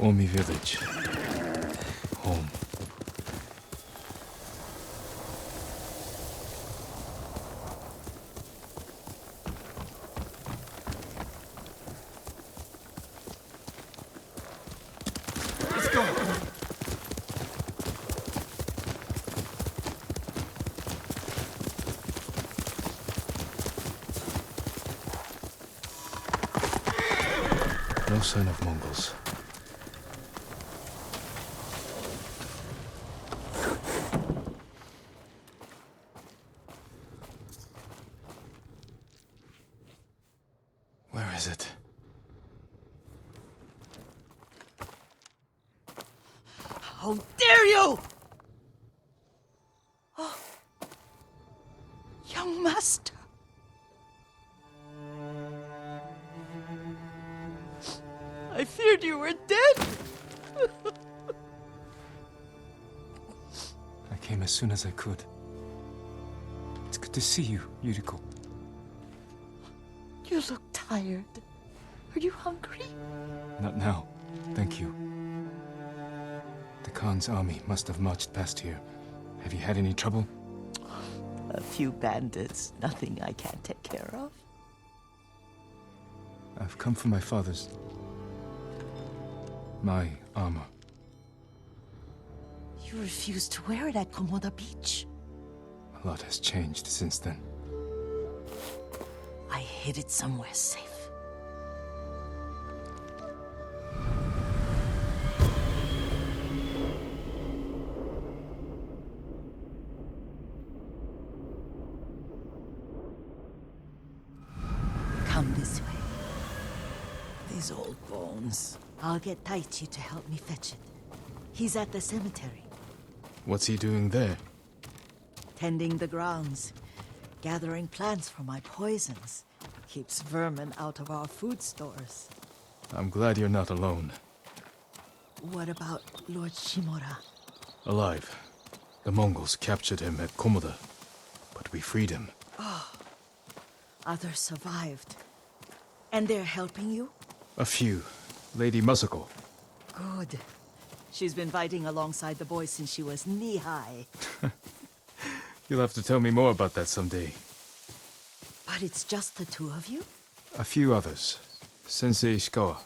Omi village. Home. Let's go! No sign of Mongols. Where is it? How dare you! Oh. Young master. I feared you were dead. I came as soon as I could. It's good to see you, Yuriko. You look tired. Are you hungry? Not now. Thank you. The Khan's army must have marched past here. Have you had any trouble? A few bandits. Nothing I can't take care of. I've come for my father's... my armor. You refused to wear it at Komoda Beach. A lot has changed since then. I hid it somewhere safe. Come this way. These old bones. I'll get Taichi to help me fetch it. He's at the cemetery. What's he doing there? Tending the grounds. Gathering plants for my poisons. Keeps vermin out of our food stores. I'm glad you're not alone. What about Lord Shimura? Alive. The Mongols captured him at Komoda, but we freed him. Others survived. And they're helping you? A few. Lady Masako. Good. She's been fighting alongside the boys since she was knee-high. You'll have to tell me more about that someday. But it's just the two of you? A few others. Sensei Ishikawa.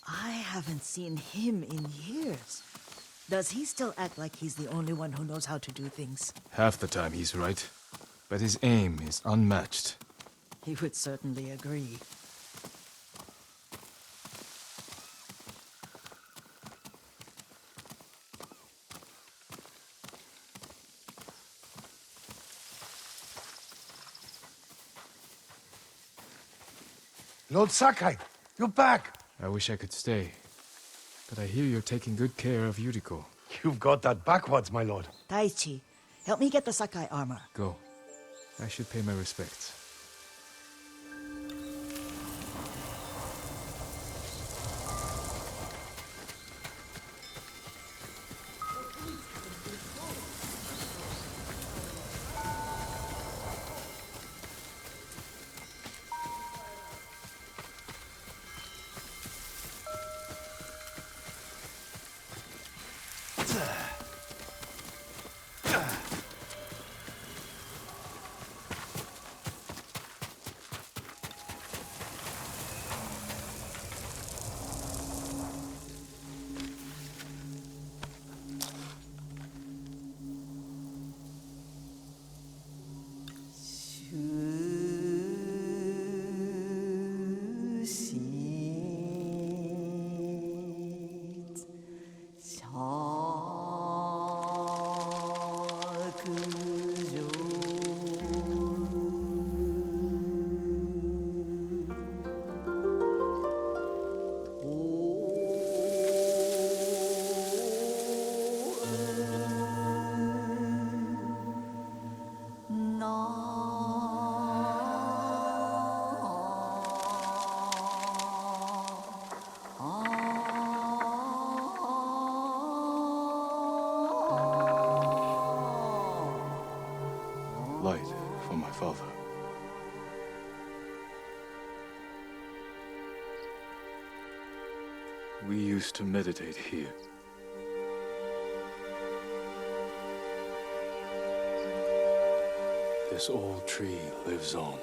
I haven't seen him in years. Does he still act like he's the only one who knows how to do things? Half the time he's right. But his aim is unmatched. He would certainly agree. Lord Sakai, you're back! I wish I could stay. But I hear you're taking good care of Yuriko. You've got that backwards, my lord. Taichi, help me get the Sakai armor. Go. I should pay my respects. Light for my father. We used to meditate here. This old tree lives on.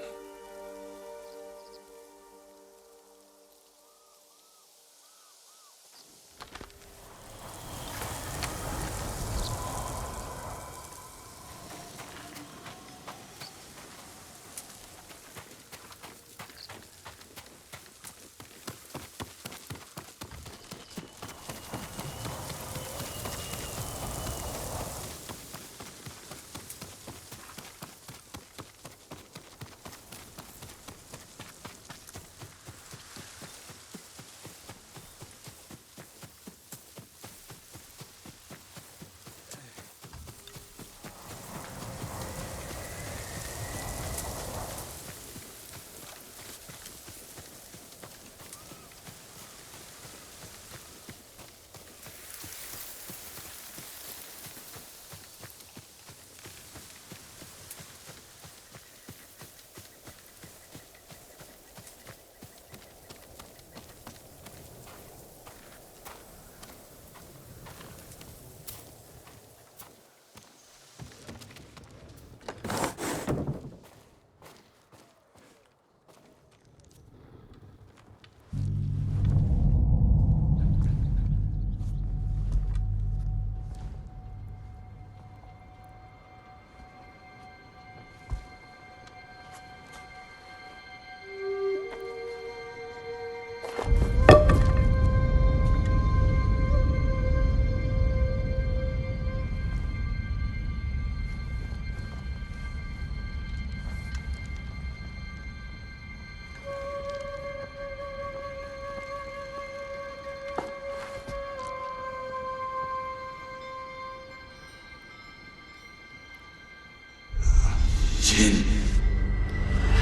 Jin,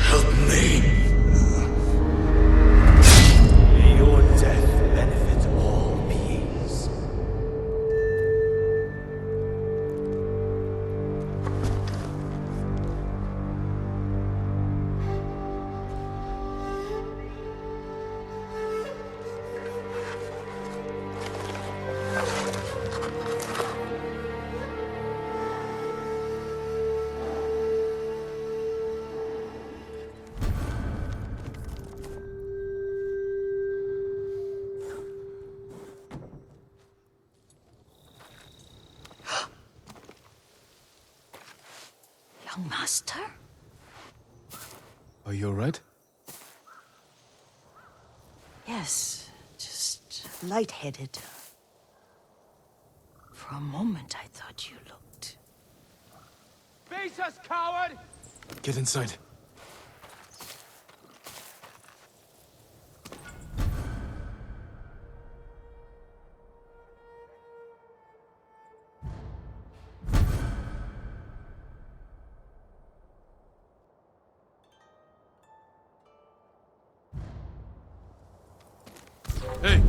help me. May your death benefit all beings. Young master? Are you alright? Yes, just lightheaded. For a moment, I thought you looked... Face us, coward! Get inside. Hey!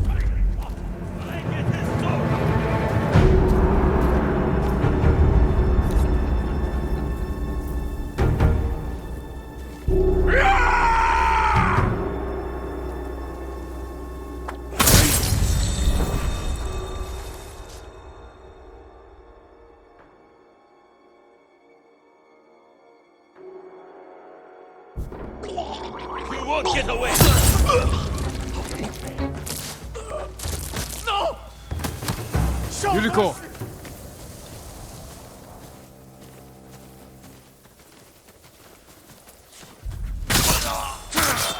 You won't get away! No! Show Yuriko! mercy!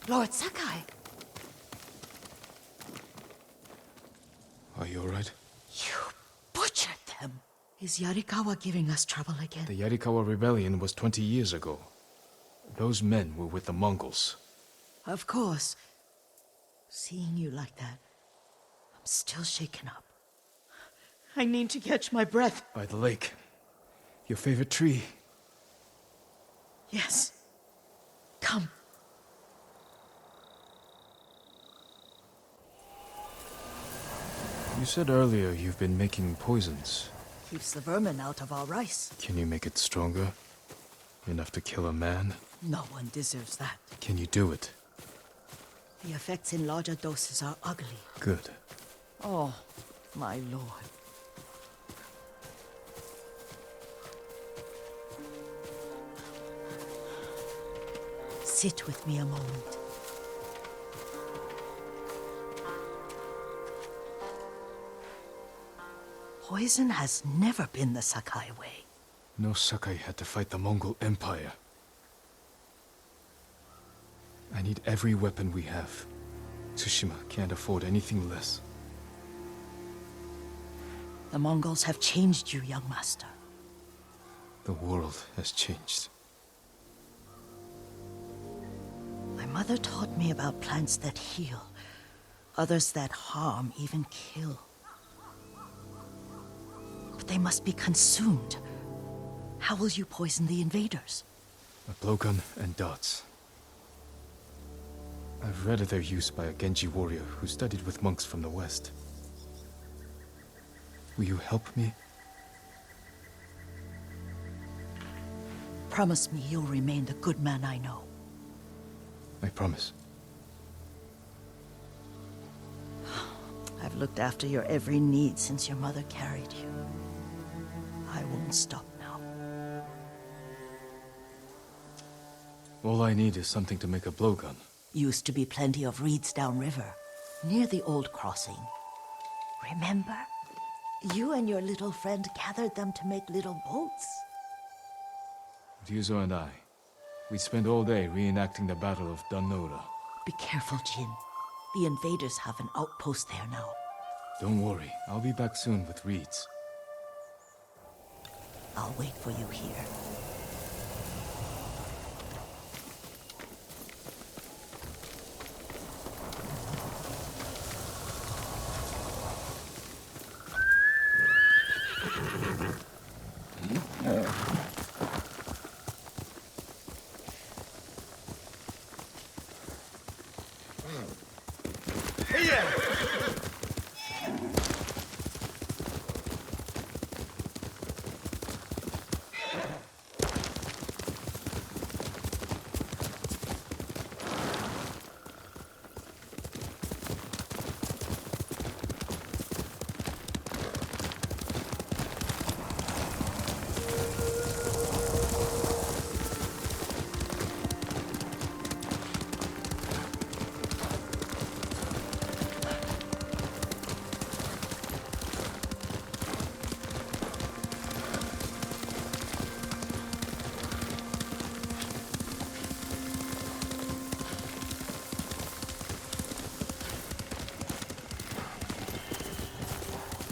Lord Sakai! Are you alright? You butchered them! Is Yarikawa giving us trouble again? The Yarikawa rebellion was 20 years ago. Those men were with the Mongols. Of course. Seeing you like that, I'm still shaken up. I need to catch my breath. By the lake. Your favorite tree. Yes. Come. You said earlier you've been making poisons. Keeps the vermin out of our rice. Can you make it stronger? Enough to kill a man? No one deserves that. Can you do it? The effects in larger doses are ugly. Good. Oh, my lord. Sit with me a moment. Poison has never been the Sakai way. No Sakai had to fight the Mongol Empire. I need every weapon we have. Tsushima can't afford anything less. The Mongols have changed you, young master. The world has changed. My mother taught me about plants that heal, others that harm, even kill. But they must be consumed. How will you poison the invaders? A blowgun and dots. I've read of their use by a Genji warrior who studied with monks from the west. Will you help me? Promise me you'll remain the good man I know. I promise. I've looked after your every need since your mother carried you. I won't stop now. All I need is something to make a blowgun. Used to be plenty of reeds downriver, near the old crossing. Remember? You and your little friend gathered them to make little boats. Ryuzo and I, we spent all day reenacting the Battle of Danora. Be careful, Jin. The invaders have an outpost there now. Don't worry, I'll be back soon with reeds. I'll wait for you here.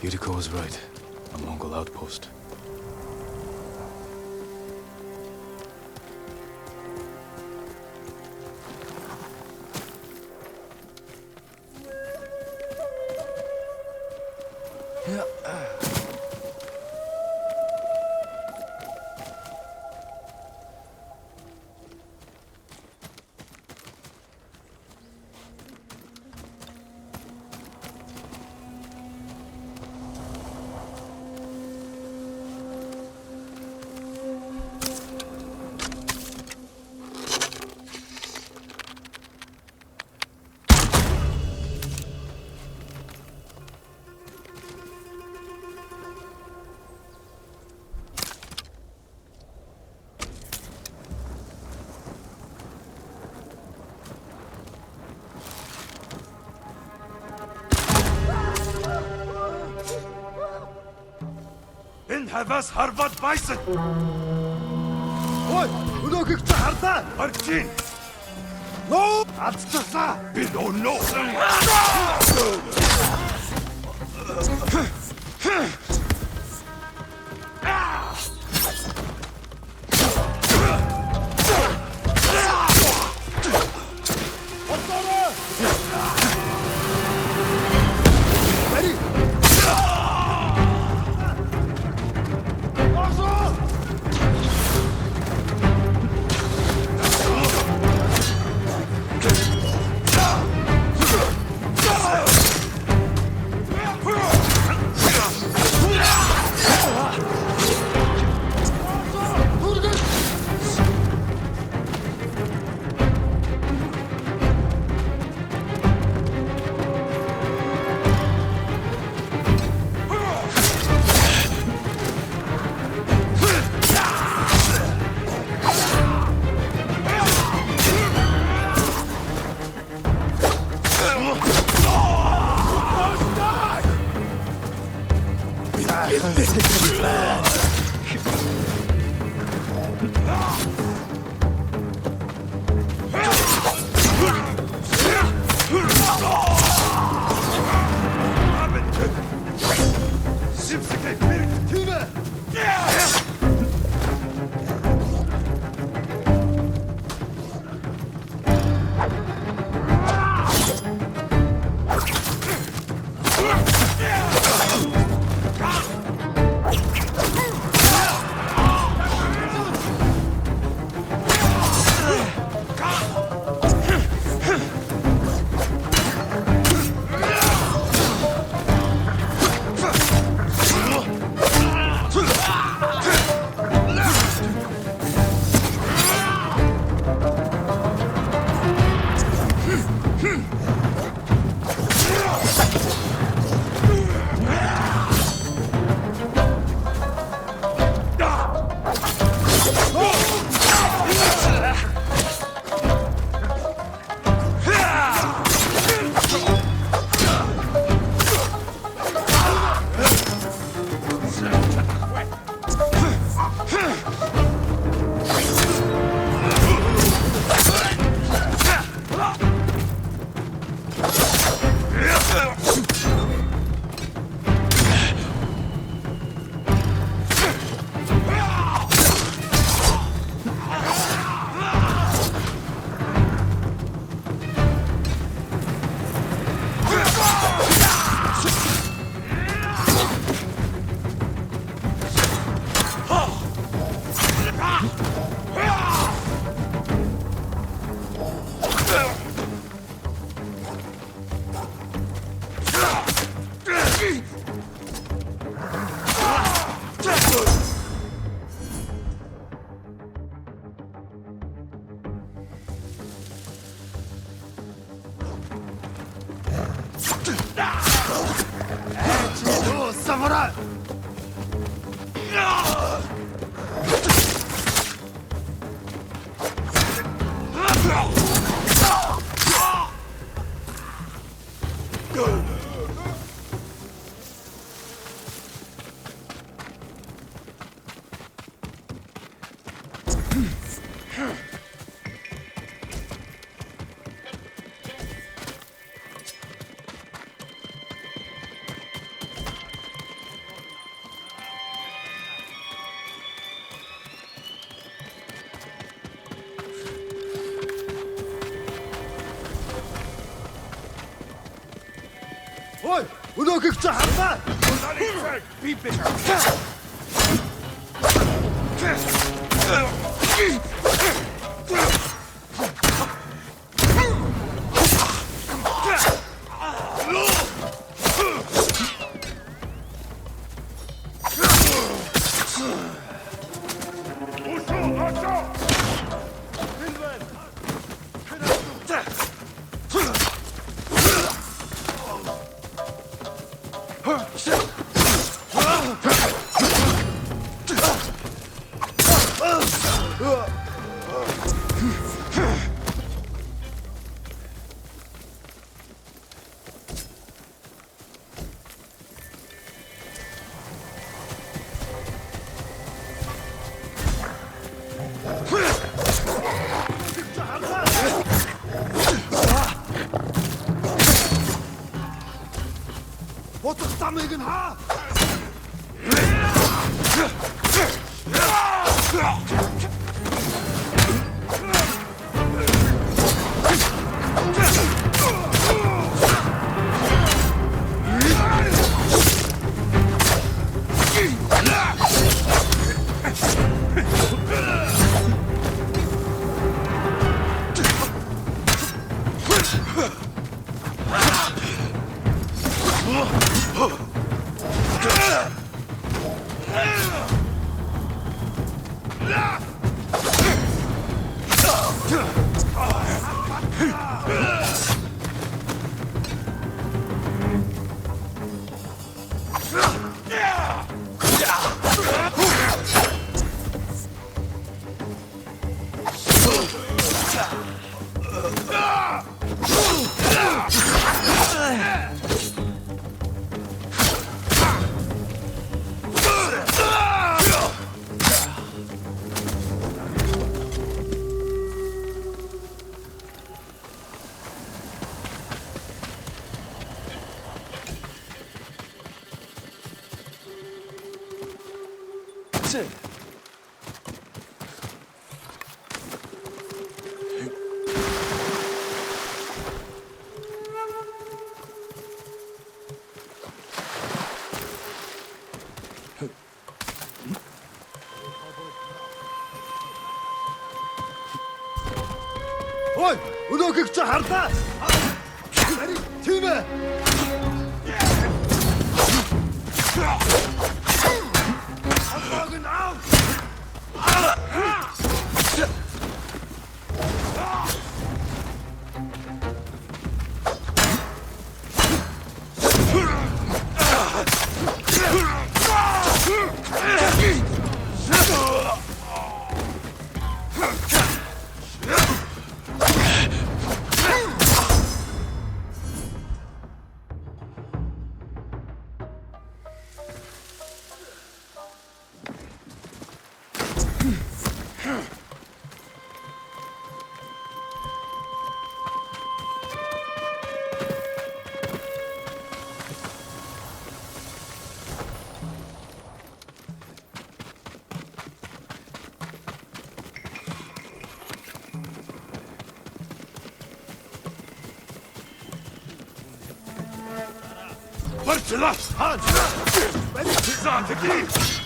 Yuriko was right. A Mongol outpost. Havas harvat bison. Ой, өнөөгч хардаа. Арчин. Ноо, алдчихлаа. Би нөө. Jin Sakai, Tina! Oh, samurai! Ой, өнөөхийг чи харлаа. Be bitter. Боцох замыг нь хаа. Ой, өнөөхийг чи харлаа. Тийм ээ. Хатаг нь аа. Barçla! Hans! Beni tuzağına gir!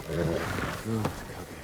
Good, Cubby.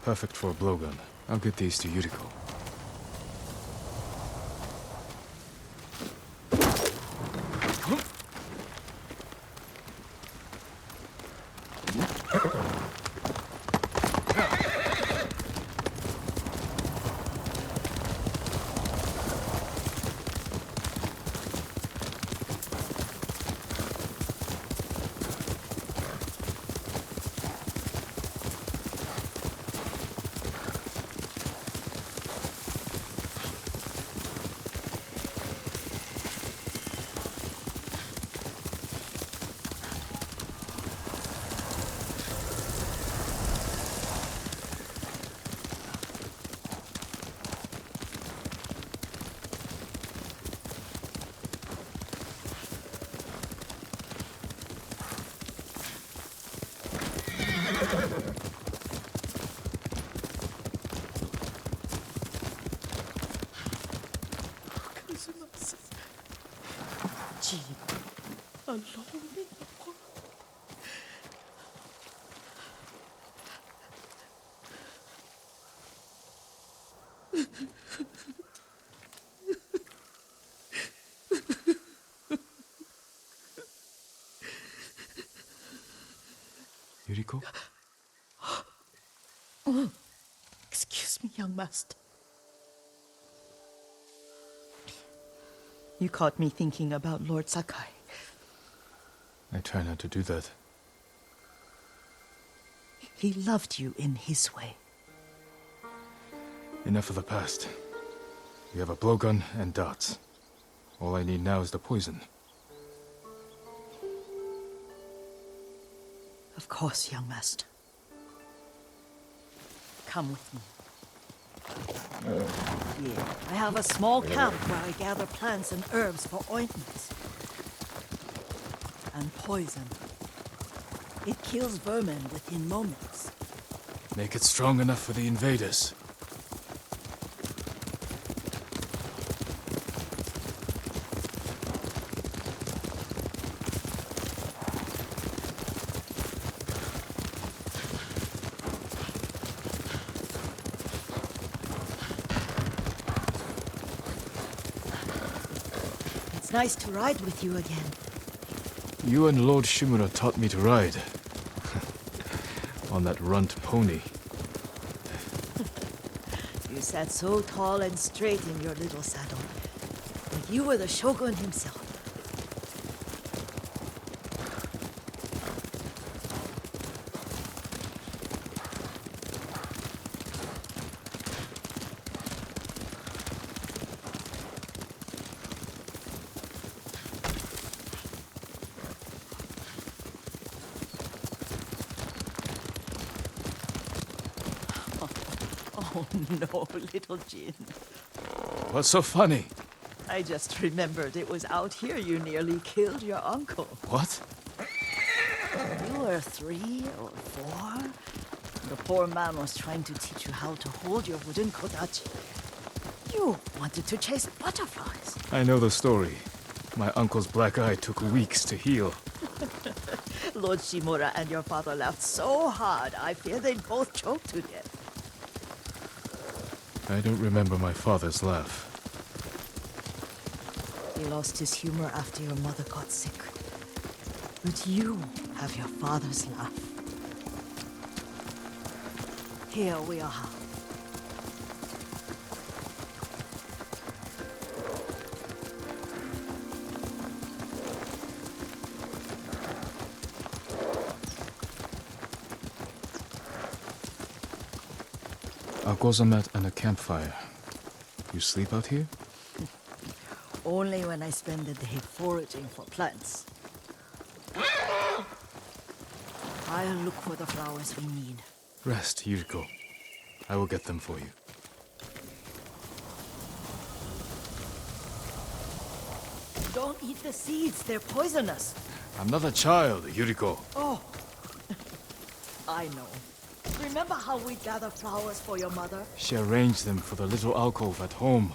Perfect for a blowgun. I'll get these to Yuriko. Jin, alone in the world. Yuriko? Oh, excuse me, young master. You caught me thinking about Lord Sakai. I try not to do that. He loved you in his way. Enough of the past. We have a blowgun and darts. All I need now is the poison. Of course, young master. Come with me. Here, I have a small camp where I gather plants and herbs for ointments. And poison. It kills vermin within moments. Make it strong enough for the invaders. It's nice to ride with you again. You and Lord Shimura taught me to ride. On that runt pony. You sat so tall and straight in your little saddle. Like you were the shogun himself. Oh no, little Jin. What's so funny? I just remembered it was out here you nearly killed your uncle. What? You were 3 or 4. The poor man was trying to teach you how to hold your wooden kodachi. You wanted to chase butterflies. I know the story. My uncle's black eye took weeks to heal. Lord Shimura and your father laughed so hard, I fear they'd both choke to death. I don't remember my father's laugh. He lost his humor after your mother got sick. But you have your father's laugh. Here we are. A gozamat and a campfire. You sleep out here? Only when I spend the day foraging for plants. I'll look for the flowers we need. Rest, Yuriko. I will get them for you. Don't eat the seeds, they're poisonous. I'm not a child, Yuriko. Oh, I know. Remember how we gather flowers for your mother? She arranged them for the little alcove at home.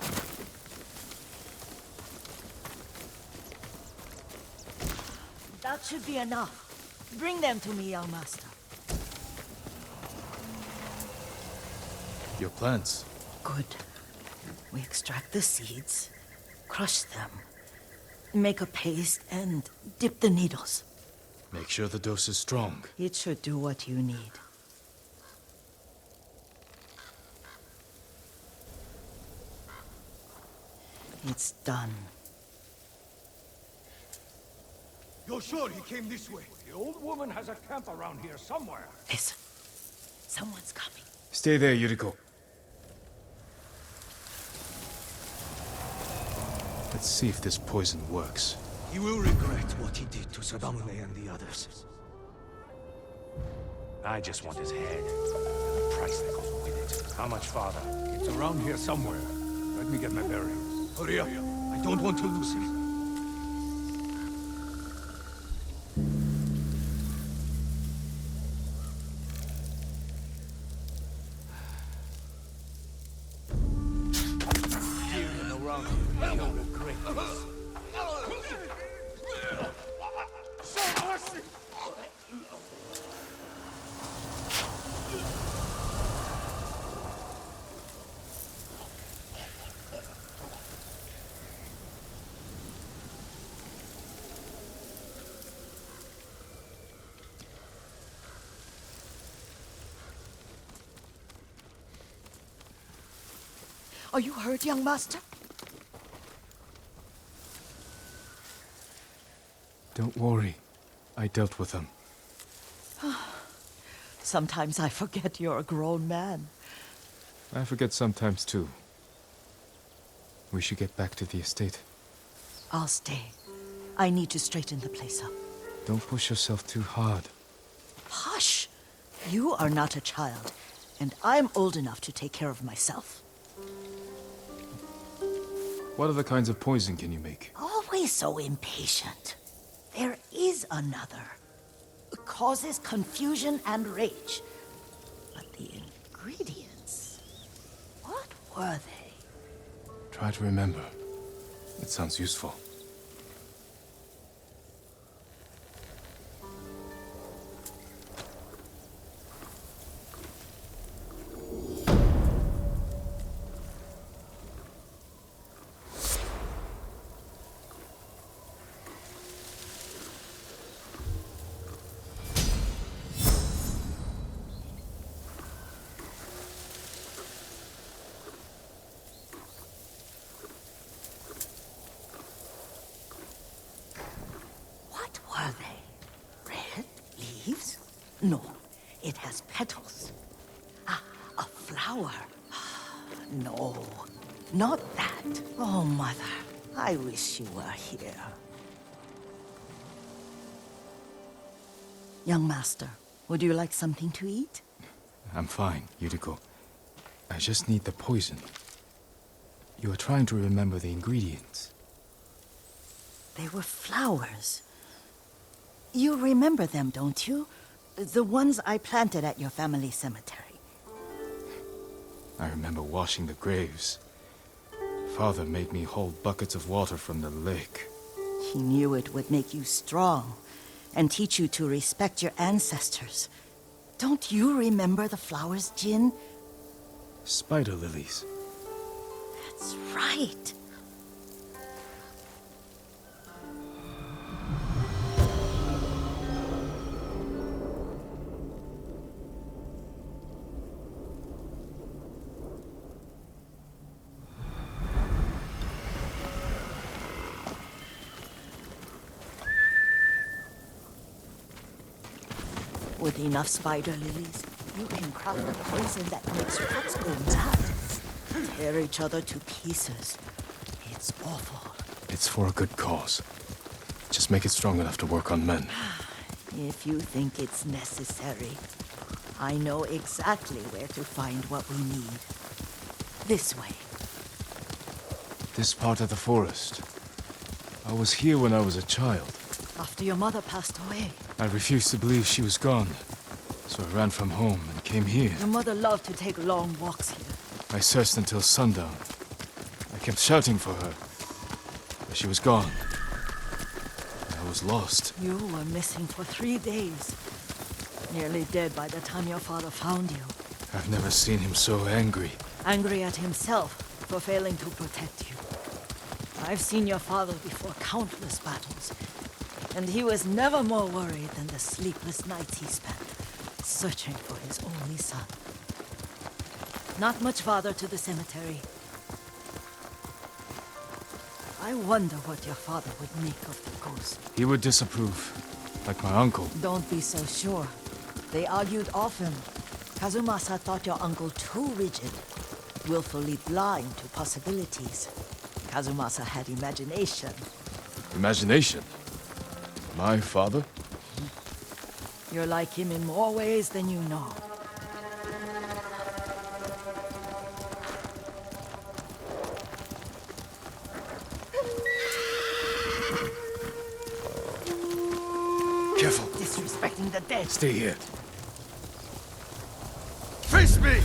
That should be enough. Bring them to me, young master. Your plants. Good. We extract the seeds, crush them, make a paste, and dip the needles. Make sure the dose is strong. It should do what you need. It's done. You're sure he came this way? The old woman has a camp around here somewhere. Listen. Someone's coming. Stay there, Yuriko. Let's see if this poison works. He will regret what he did to Sadamune and the others. I just want his head. And the price that goes with it. How much farther? It's around here somewhere. Let me get my bearings. Hurry up. I don't want to lose him. Here and around here, you'll regret this. Are you hurt, young master? Don't worry. I dealt with them. Sometimes I forget you're a grown man. I forget sometimes too. We should get back to the estate. I'll stay. I need to straighten the place up. Don't push yourself too hard. Hush! You are not a child, and I'm old enough to take care of myself. What other kinds of poison can you make? Always so impatient. There is another. It causes confusion and rage. But the ingredients... what were they? Try to remember. It sounds useful. What were they? Red leaves? No, it has petals. Ah, a flower. No, not that. Oh, Mother, I wish you were here. Young master, would you like something to eat? I'm fine, Yuriko. I just need the poison. You are trying to remember the ingredients. They were flowers. You remember them, don't you? The ones I planted at your family cemetery. I remember washing the graves. Father made me hold buckets of water from the lake. He knew it would make you strong and teach you to respect your ancestors. Don't you remember the flowers, Jin? Spider lilies. That's right. With enough spider lilies, you can craft a poison that makes rats go mad. Tear each other to pieces. It's awful. It's for a good cause. Just make it strong enough to work on men. If you think it's necessary, I know exactly where to find what we need. This way. This part of the forest. I was here when I was a child. After your mother passed away. I refused to believe she was gone. So I ran from home and came here. Your mother loved to take long walks here. I searched until sundown. I kept shouting for her. But she was gone. I was lost. You were missing for 3 days. Nearly dead by the time your father found you. I've never seen him so angry. Angry at himself for failing to protect you. I've seen your father before countless battles. And he was never more worried than the sleepless nights he spent searching for his only son. Not much farther to the cemetery. I wonder what your father would make of the ghost. He would disapprove, like my uncle. Don't be so sure. They argued often. Kazumasa thought your uncle too rigid, willfully blind to possibilities. Kazumasa had imagination. Imagination? My father? You're like him in more ways than you know. Careful. Disrespecting the dead. Stay here. Face me!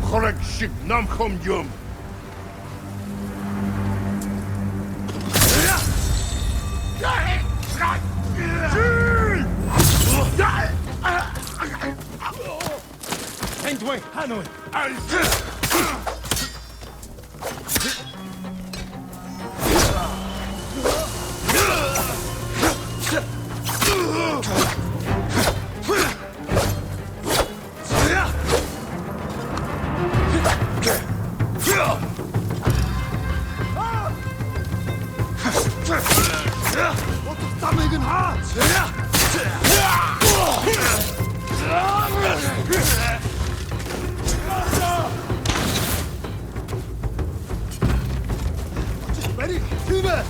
Chorek shik nam khom yum. Endway, Hanoi! Ready? Fever!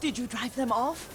Did you drive them off?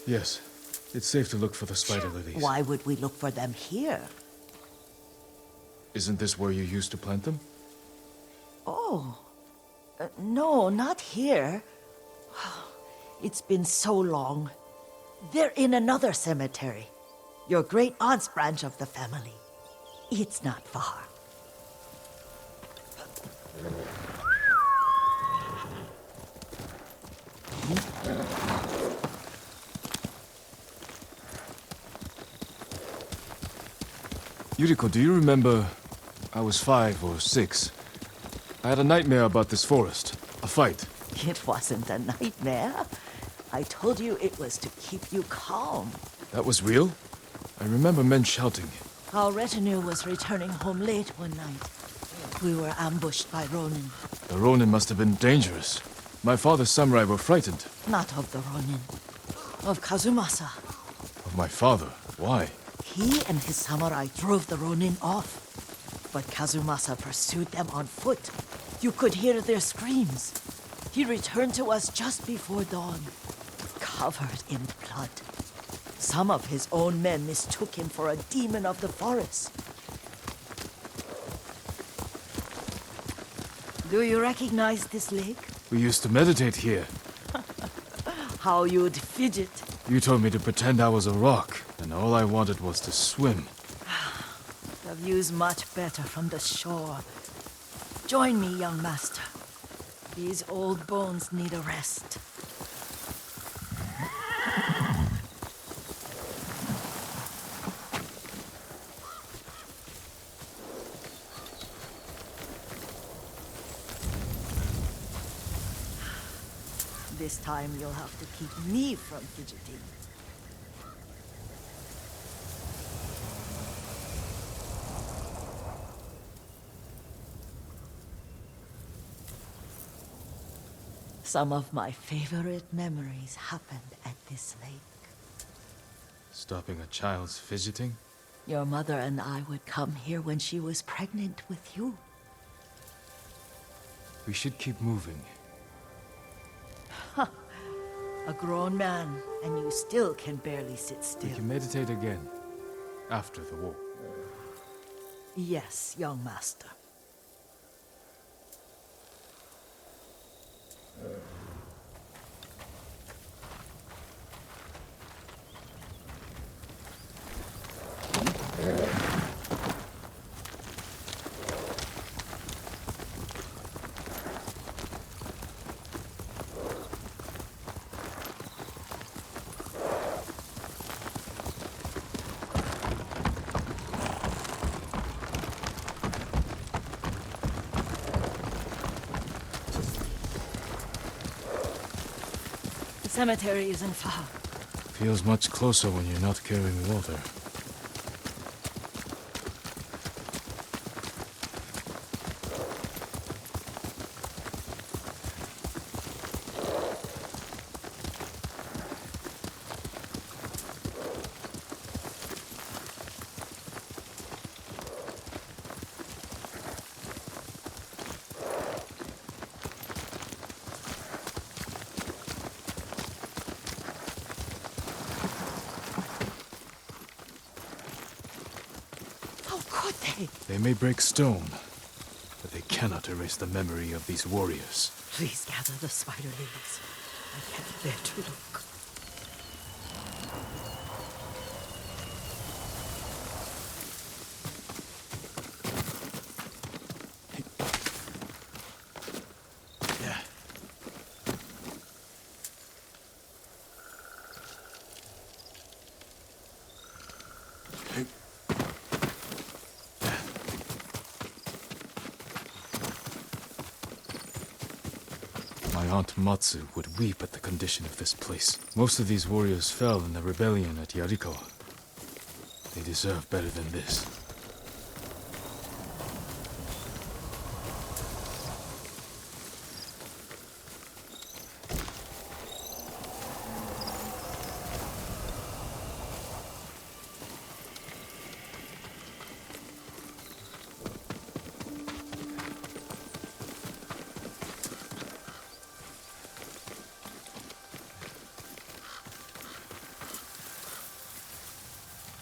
Yes. It's safe to look for the spider lilies. Why would we look for them here? Isn't this where you used to plant them? Oh. No, not here. It's been so long. They're in another cemetery. Your great aunt's branch of the family. It's not far. Yuriko, do you remember... I was 5 or 6. I had a nightmare about this forest. A fight. It wasn't a nightmare. I told you it was to keep you calm. That was real? I remember men shouting. Our retinue was returning home late one night. We were ambushed by Ronin. The Ronin must have been dangerous. My father's samurai were frightened. Not of the Ronin. Of Kazumasa. Of my father? Why? He and his samurai drove the Ronin off. But Kazumasa pursued them on foot. You could hear their screams. He returned to us just before dawn, covered in blood. Some of his own men mistook him for a demon of the forest. Do you recognize this lake? We used to meditate here. How you'd fidget. You told me to pretend I was a rock, and all I wanted was to swim. The view's much better from the shore. Join me, young master. These old bones need a rest. This time you'll have to keep me from fidgeting. Some of my favorite memories happened at this lake. Stopping a child's fidgeting? Your mother and I would come here when she was pregnant with you. We should keep moving. A grown man, and you still can barely sit still. We can meditate again. After the war. Yes, young master. The cemetery isn't far. Feels much closer when you're not carrying water. They may break stone, but they cannot erase the memory of these warriors. Please gather the spider lilies. I can't bear to look. My Count Matsu would weep at the condition of this place. Most of these warriors fell in the rebellion at Yarikawa. They deserve better than this.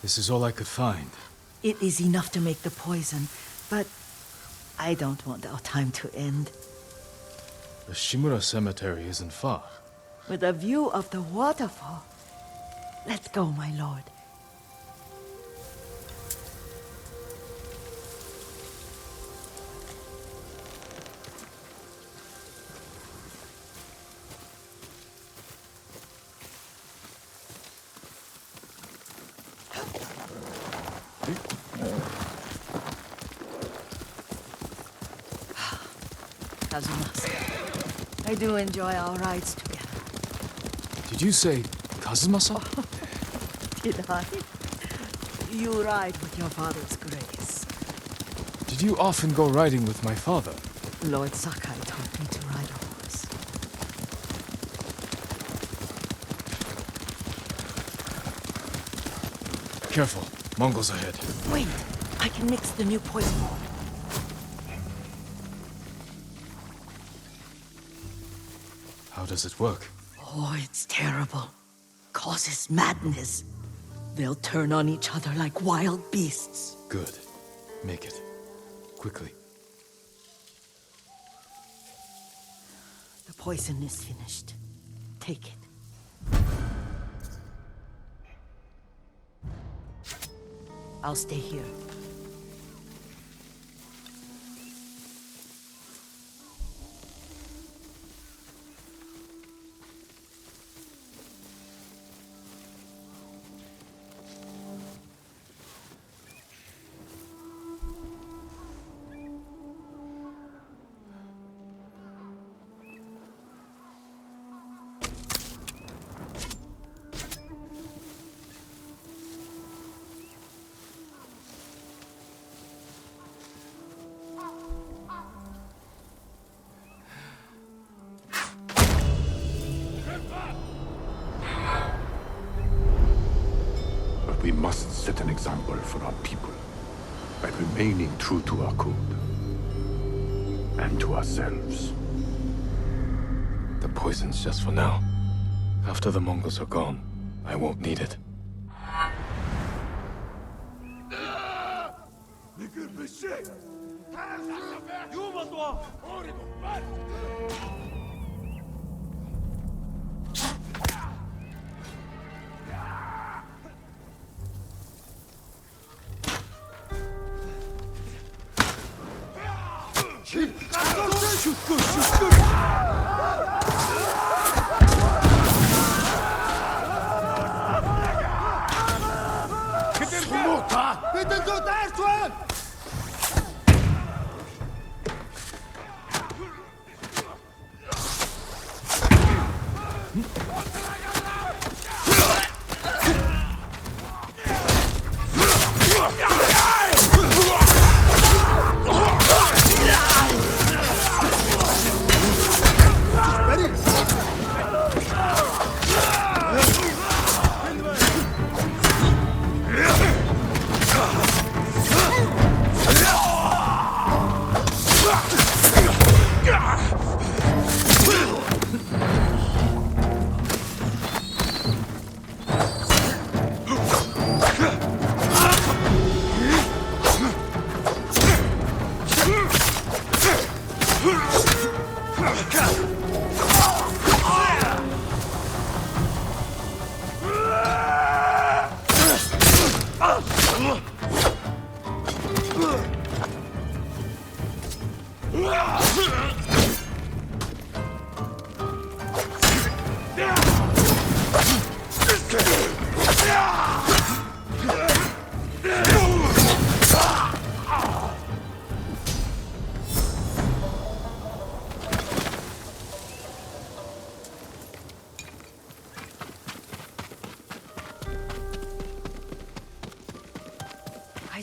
This is all I could find. It is enough to make the poison, but I don't want our time to end. The Shimura Cemetery isn't far. With a view of the waterfall. Let's go, my lord. Kazumasa, I do enjoy our rides together. Did you say Kazuma-san? Did I? You ride with your father's grace. Did you often go riding with my father? Lord Sakai taught me to ride a horse. Careful. Mongols ahead. Wait! I can mix the new poison. How does it work? Oh, it's terrible. Causes madness. They'll turn on each other like wild beasts. Good. Make it. Quickly. The poison is finished. Take it. I'll stay here. We must set an example for our people by remaining true to our code and to ourselves. The poison's just for now. After the Mongols are gone, I won't need it.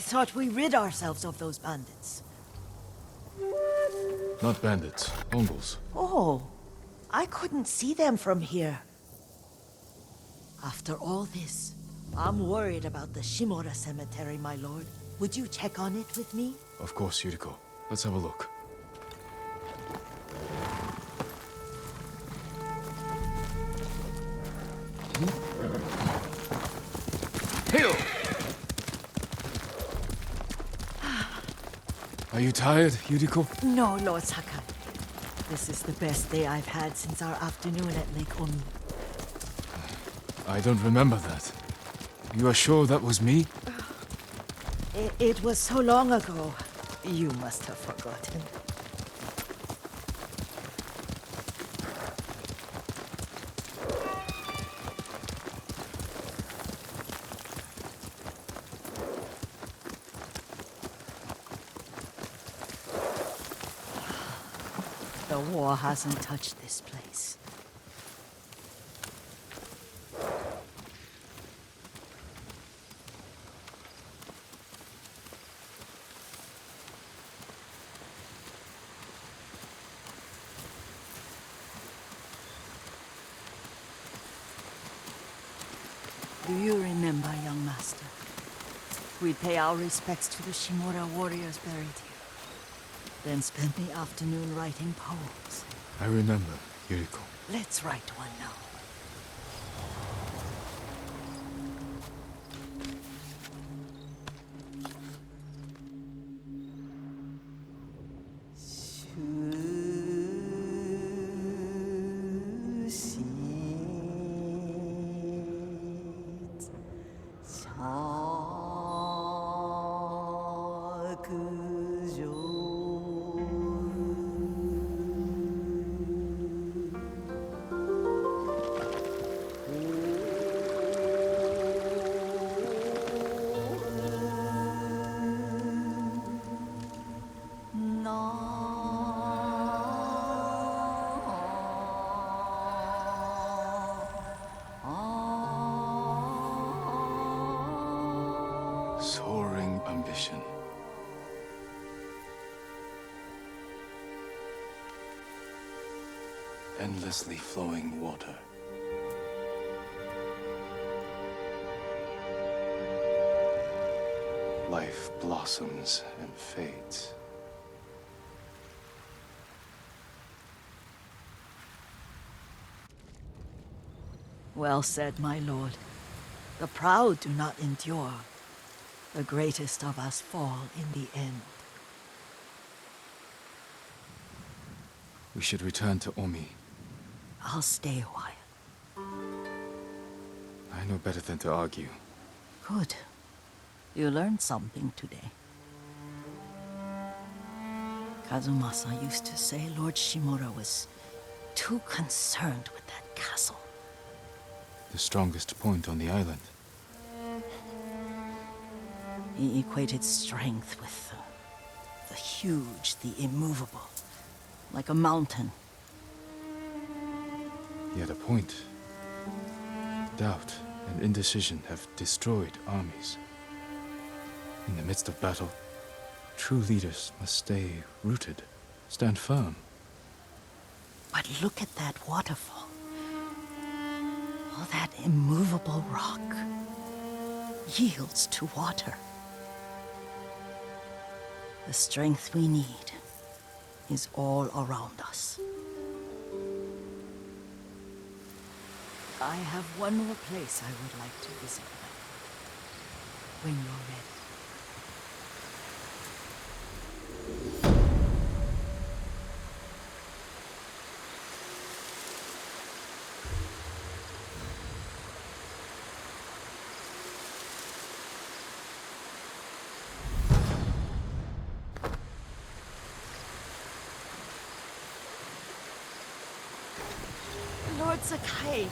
thought we rid ourselves of those bandits. Not bandits, Mongols. Oh, I couldn't see them from here. After all this, I'm worried about the Shimura cemetery, my lord. Would you check on it with me? Of course, Yuriko. Let's have a look. Hail! Are you tired, Yuriko? No, Lord Sakai. This is the best day I've had since our afternoon at Lake Oni. I don't remember that. You are sure that was me? It was so long ago. You must have forgotten. The war hasn't touched this place. Do you remember, young master? We'd pay our respects to the Shimura warriors buried here. Then spend the afternoon writing poems. I remember, Yuriko. Let's write one now. Soaring ambition. Endlessly flowing water. Life blossoms and fades. Well said, my lord. The proud do not endure. The greatest of us fall in the end. We should return to Omi. I'll stay a while. I know better than to argue. Good. You learned something today. Kazumasa used to say Lord Shimura was too concerned with that castle. The strongest point on the island. He equated strength with the huge, the immovable, like a mountain. Yet a point. Doubt and indecision have destroyed armies. In the midst of battle, true leaders must stay rooted, stand firm. But look at that waterfall. All that immovable rock yields to water. The strength we need is all around us. I have one more place I would like to visit when you're ready. Lord Sakai,